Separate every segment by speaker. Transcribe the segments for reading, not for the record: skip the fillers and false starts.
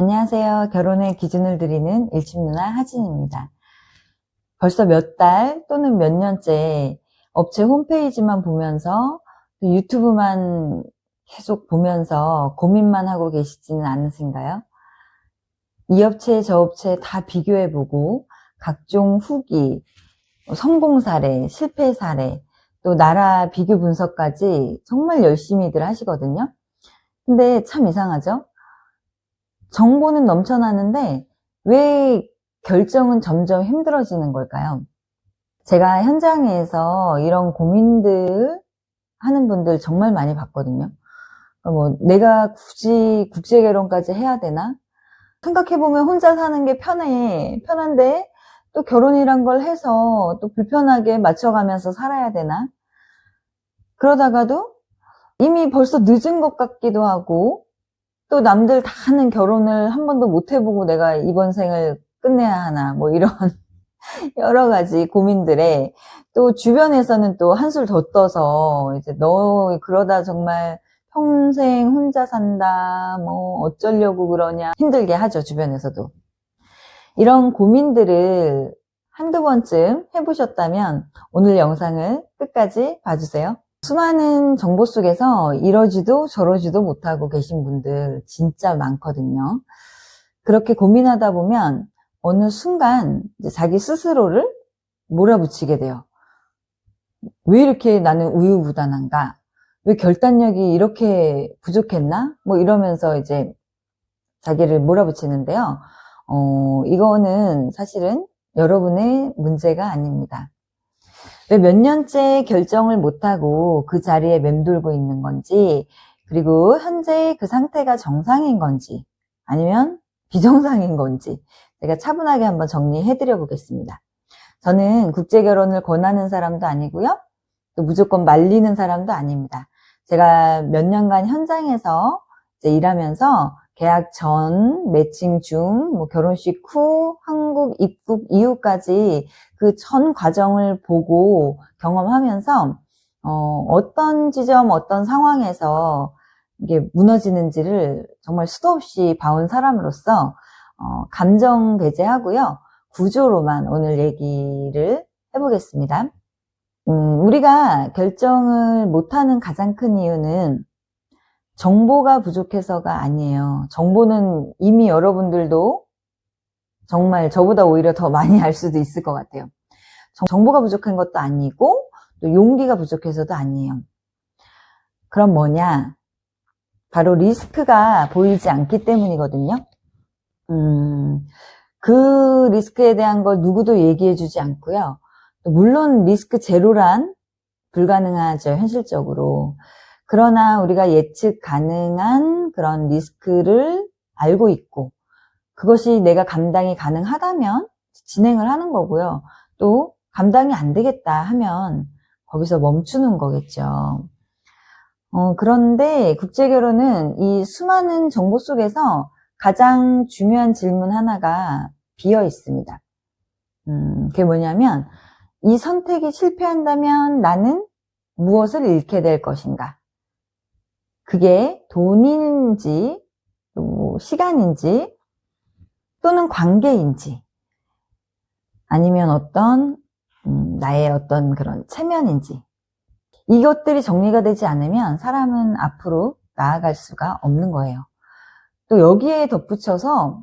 Speaker 1: 안녕하세요. 결혼의 기준을 드리는 일침 누나 하진입니다. 벌써 몇 달 또는 몇 년째 업체 홈페이지만 보면서 유튜브만 계속 보면서 고민만 하고 계시지는 않으신가요? 이 업체 저 업체 다 비교해보고 각종 후기, 성공 사례, 실패 사례, 또 나라 비교 분석까지 정말 열심히들 하시거든요. 근데 참 이상하죠? 정보는 넘쳐나는데 왜 결정은 점점 힘들어지는 걸까요? 제가 현장에서 이런 고민들 하는 분들 정말 많이 봤거든요. 내가 굳이 국제결혼까지 해야 되나? 생각해보면 혼자 사는 게 편한데 또 결혼이란 걸 해서 또 불편하게 맞춰가면서 살아야 되나? 그러다가도 이미 벌써 늦은 것 같기도 하고 또 남들 다 하는 결혼을 한 번도 못 해보고 내가 이번 생을 끝내야 하나 이런 여러 가지 고민들에 또 주변에서는 또 한술 더 떠서 이제 너 그러다 정말 평생 혼자 산다 어쩌려고 그러냐 힘들게 하죠. 주변에서도. 이런 고민들을 한두 번쯤 해보셨다면 오늘 영상을 끝까지 봐주세요. 수많은 정보 속에서 이러지도 저러지도 못하고 계신 분들 진짜 많거든요. 그렇게 고민하다 보면 어느 순간 이제 자기 스스로를 몰아붙이게 돼요. 왜 이렇게 나는 우유부단한가? 왜 결단력이 이렇게 부족했나? 이러면서 이제 자기를 몰아붙이는데요. 이거는 사실은 여러분의 문제가 아닙니다. 왜 몇 년째 결정을 못하고 그 자리에 맴돌고 있는 건지, 그리고 현재 그 상태가 정상인 건지 아니면 비정상인 건지 제가 차분하게 한번 정리해 드려 보겠습니다. 저는 국제결혼을 권하는 사람도 아니고요, 또 무조건 말리는 사람도 아닙니다. 제가 몇 년간 현장에서 이제 일하면서 계약 전, 매칭 중, 결혼식 후, 한국 입국 이후까지 그 전 과정을 보고 경험하면서 어떤 지점, 어떤 상황에서 이게 무너지는지를 정말 수도 없이 봐온 사람으로서 감정 배제하고요, 구조로만 오늘 얘기를 해보겠습니다. 우리가 결정을 못하는 가장 큰 이유는 정보가 부족해서가 아니에요. 정보는 이미 여러분들도 정말 저보다 오히려 더 많이 알 수도 있을 것 같아요. 정보가 부족한 것도 아니고 또 용기가 부족해서도 아니에요. 그럼 뭐냐? 바로 리스크가 보이지 않기 때문이거든요. 그 리스크에 대한 걸 누구도 얘기해 주지 않고요. 물론 리스크 제로란 불가능하죠, 현실적으로. 그러나 우리가 예측 가능한 그런 리스크를 알고 있고, 그것이 내가 감당이 가능하다면 진행을 하는 거고요. 또 감당이 안 되겠다 하면 거기서 멈추는 거겠죠. 그런데 국제결혼은 이 수많은 정보 속에서 가장 중요한 질문 하나가 비어 있습니다. 그게 뭐냐면, 이 선택이 실패한다면 나는 무엇을 잃게 될 것인가? 그게 돈인지, 또 시간인지, 또는 관계인지, 아니면 나의 어떤 그런 체면인지, 이것들이 정리가 되지 않으면 사람은 앞으로 나아갈 수가 없는 거예요. 또 여기에 덧붙여서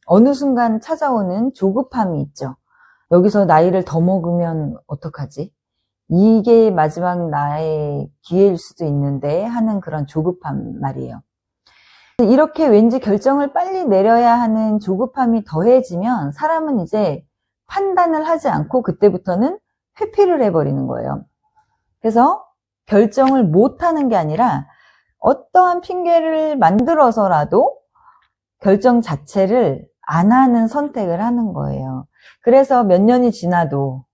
Speaker 1: 어느 순간 찾아오는 조급함이 있죠. 여기서 나이를 더 먹으면 어떡하지? 이게 마지막 나의 기회일 수도 있는데 하는 그런 조급함 말이에요. 이렇게 왠지 결정을 빨리 내려야 하는 조급함이 더해지면 사람은 이제 판단을 하지 않고 그때부터는 회피를 해버리는 거예요. 그래서 결정을 못하는 게 아니라 어떠한 핑계를 만들어서라도 결정 자체를 안 하는 선택을 하는 거예요. 그래서 몇 년이 지나도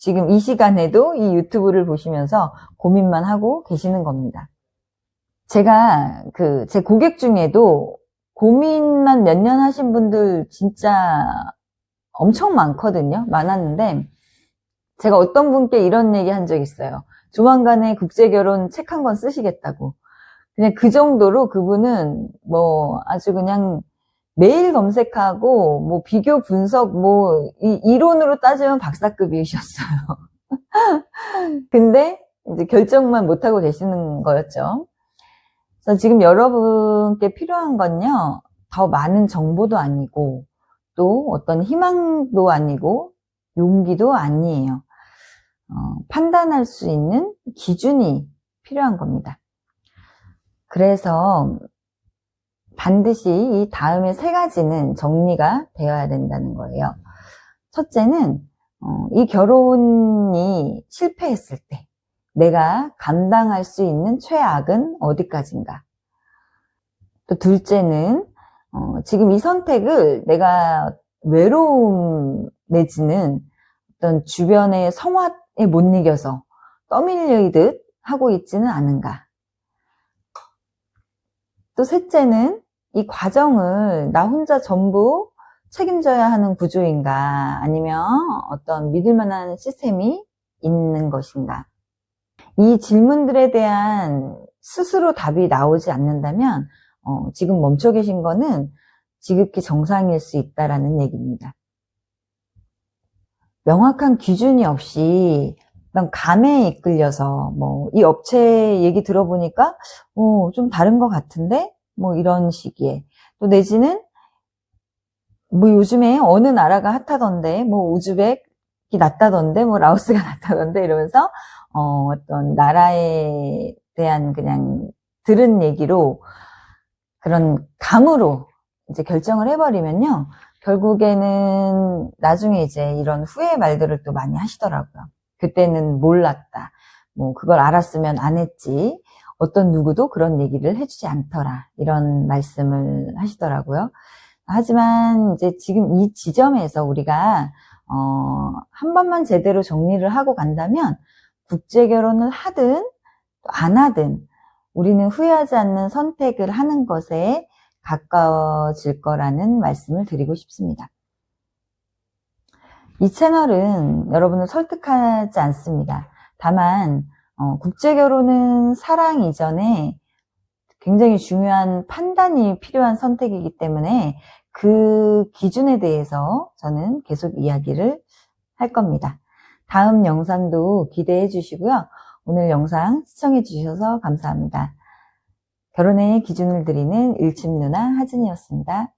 Speaker 1: 지금 이 시간에도 이 유튜브를 보시면서 고민만 하고 계시는 겁니다. 제가 제 고객 중에도 고민만 몇 년 하신 분들 진짜 엄청 많았는데, 제가 어떤 분께 이런 얘기 한 적 있어요. 조만간에 국제결혼 책 한 권 쓰시겠다고. 그냥 그 정도로 그분은 뭐 아주 그냥 매일 검색하고 뭐 비교 분석 뭐 이론으로 따지면 박사급이셨어요. 근데 이제 결정만 못하고 계시는 거였죠. 그래서 지금 여러분께 필요한 건요, 더 많은 정보도 아니고 또 어떤 희망도 아니고 용기도 아니에요. 판단할 수 있는 기준이 필요한 겁니다. 그래서 반드시 이 다음에 3가지는 정리가 되어야 된다는 거예요. 첫째는 이 결혼이 실패했을 때 내가 감당할 수 있는 최악은 어디까지인가. 또 둘째는 지금 이 선택을 내가 외로움 내지는 어떤 주변의 성화에 못 이겨서 떠밀리듯 하고 있지는 않은가. 또 셋째는 이 과정을 나 혼자 전부 책임져야 하는 구조인가, 아니면 어떤 믿을 만한 시스템이 있는 것인가. 이 질문들에 대한 스스로 답이 나오지 않는다면 지금 멈춰 계신 거는 지극히 정상일 수 있다라는 얘기입니다. 명확한 기준이 없이 난 감에 이끌려서 뭐 이 업체 얘기 들어보니까 좀 다른 것 같은데 뭐 이런 시기에, 또 내지는 뭐 요즘에 어느 나라가 핫하던데 뭐 우즈벡이 낫다던데 뭐 라오스가 낫다던데 이러면서 어떤 나라에 대한 그냥 들은 얘기로 그런 감으로 이제 결정을 해버리면요, 결국에는 나중에 이제 이런 후회 말들을 또 많이 하시더라고요. 그때는 몰랐다, 뭐 그걸 알았으면 안 했지, 어떤 누구도 그런 얘기를 해주지 않더라, 이런 말씀을 하시더라고요. 하지만 이제 지금 이 지점에서 우리가 한 번만 제대로 정리를 하고 간다면 국제 결혼을 하든 안 하든 우리는 후회하지 않는 선택을 하는 것에 가까워질 거라는 말씀을 드리고 싶습니다. 이 채널은 여러분을 설득하지 않습니다. 다만 국제 결혼은 사랑 이전에 굉장히 중요한 판단이 필요한 선택이기 때문에 그 기준에 대해서 저는 계속 이야기를 할 겁니다. 다음 영상도 기대해 주시고요. 오늘 영상 시청해 주셔서 감사합니다. 결혼의 기준을 드리는 일침 누나 하진이었습니다.